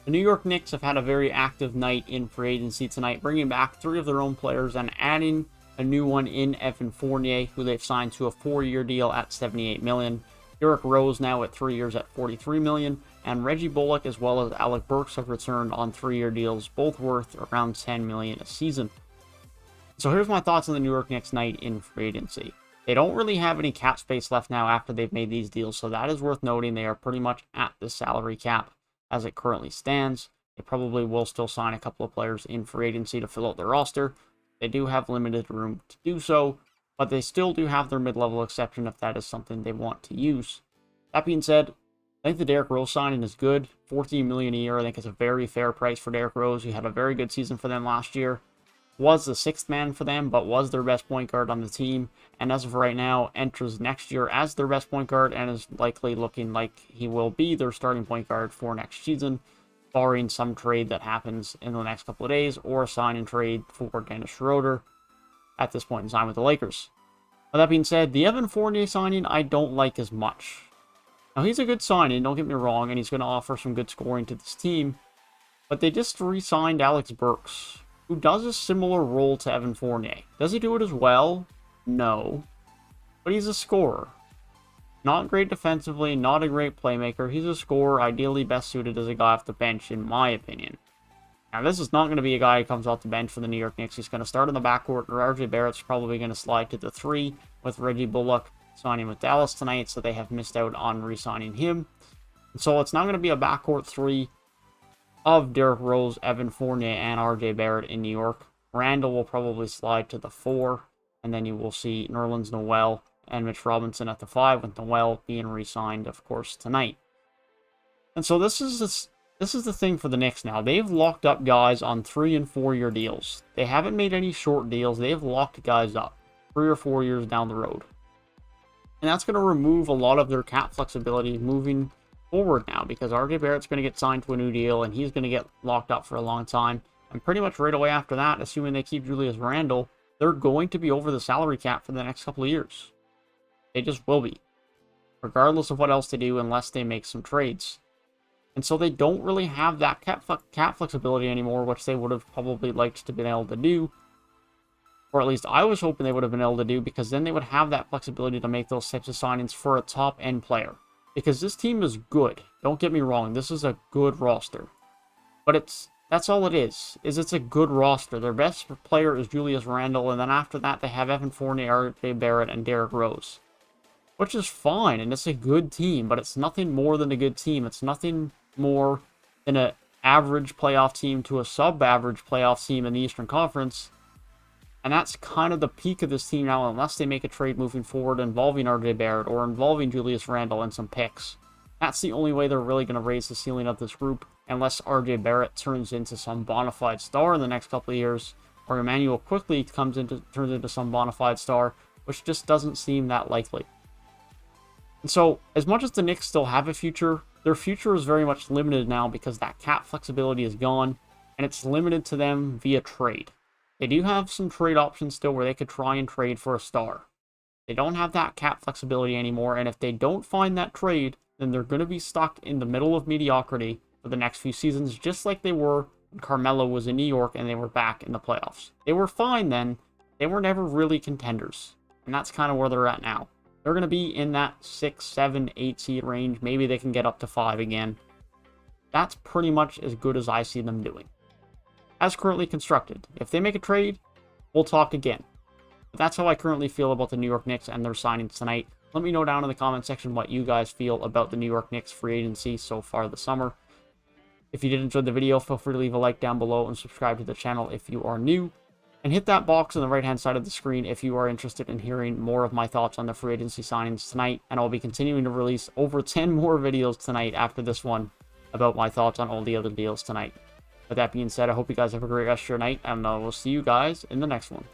The New York Knicks have had a very active night in free agency tonight, bringing back 3 of their own players and adding a new one in Evan Fournier, who they've signed to a 4-year deal at $78 million. Derrick Rose now at 3 years at $43 million, and Reggie Bullock as well as Alec Burks have returned on 3-year deals, both worth around $10 million a season. So here's my thoughts on the New York Knicks night in free agency. They don't really have any cap space left now after they've made these deals, so that is worth noting. They are pretty much at the salary cap as it currently stands. They probably will still sign a couple of players in free agency to fill out their roster. They do have limited room to do so, but they still do have their mid-level exception if that is something they want to use. That being said, I think the Derrick Rose signing is good. $14 million a year, I think, is a very fair price for Derrick Rose. He had a very good season for them last year. Was the 6th man for them, but was their best point guard on the team, and as of right now, enters next year as their best point guard and is likely looking like he will be their starting point guard for next season, barring some trade that happens in the next couple of days, or a sign and trade for Dennis Schroeder at this point in time with the Lakers. With that being said, the Evan Fournier signing I don't like as much. Now, he's a good signing, don't get me wrong, and he's going to offer some good scoring to this team, but they just re-signed Alec Burks, who does a similar role to Evan Fournier. Does he do it as well? No. But he's a scorer. Not great defensively, not a great playmaker. He's a scorer, ideally best suited as a guy off the bench, in my opinion. Now, this is not going to be a guy who comes off the bench for the New York Knicks. He's going to start in the backcourt, or RJ Barrett's probably going to slide to the 3 with Reggie Bullock signing with Dallas tonight, so they have missed out on re-signing him. And so it's not going to be a backcourt 3 of Derrick Rose, Evan Fournier, and RJ Barrett in New York. Randall will probably slide to the 4, and then you will see Nerlens Noel and Mitch Robinson at the 5, with Noel being re-signed, of course, tonight. And so this is the thing for the Knicks now. They've locked up guys on 3- and 4-year deals. They haven't made any short deals. They've locked guys up 3 or 4 years down the road. And that's going to remove a lot of their cap flexibility moving forward now, because RJ Barrett's going to get signed to a new deal, and he's going to get locked up for a long time. And pretty much right away after that, assuming they keep Julius Randle, they're going to be over the salary cap for the next couple of years. They just will be, regardless of what else they do, unless they make some trades. And so they don't really have that cap flexibility anymore, which they would have probably liked to be able to do. Or at least I was hoping they would have been able to do, because then they would have that flexibility to make those types of signings for a top-end player. Because this team is good. Don't get me wrong, this is a good roster. But that's all it is it's a good roster. Their best player is Julius Randle, and then after that they have Evan Fournier, RJ Barrett, and Derrick Rose. Which is fine, and it's a good team, but it's nothing more than a good team. It's nothing more than an average playoff team to a sub-average playoff team in the Eastern Conference. And that's kind of the peak of this team now, unless they make a trade moving forward involving RJ Barrett or involving Julius Randle and some picks. That's the only way they're really going to raise the ceiling of this group, unless RJ Barrett turns into some bona fide star in the next couple of years, or Emmanuel quickly turns into some bona fide star, which just doesn't seem that likely. And so, as much as the Knicks still have a future, their future is very much limited now because that cap flexibility is gone, and it's limited to them via trade. They do have some trade options still where they could try and trade for a star. They don't have that cap flexibility anymore, and if they don't find that trade, then they're going to be stuck in the middle of mediocrity for the next few seasons, just like they were when Carmelo was in New York and they were back in the playoffs. They were fine then. They were never really contenders, and that's kind of where they're at now. They're going to be in that 6, 7, 8 seed range. Maybe they can get up to 5 again. That's pretty much as good as I see them doing, as currently constructed. If they make a trade, we'll talk again. But that's how I currently feel about the New York Knicks and their signings tonight. Let me know down in the comment section what you guys feel about the New York Knicks free agency so far this summer. If you did enjoy the video, feel free to leave a like down below and subscribe to the channel if you are new. And hit that box on the right hand side of the screen if you are interested in hearing more of my thoughts on the free agency signings tonight. And I'll be continuing to release over 10 more videos tonight after this one about my thoughts on all the other deals tonight. With that being said, I hope you guys have a great rest of your night, and I will see you guys in the next one.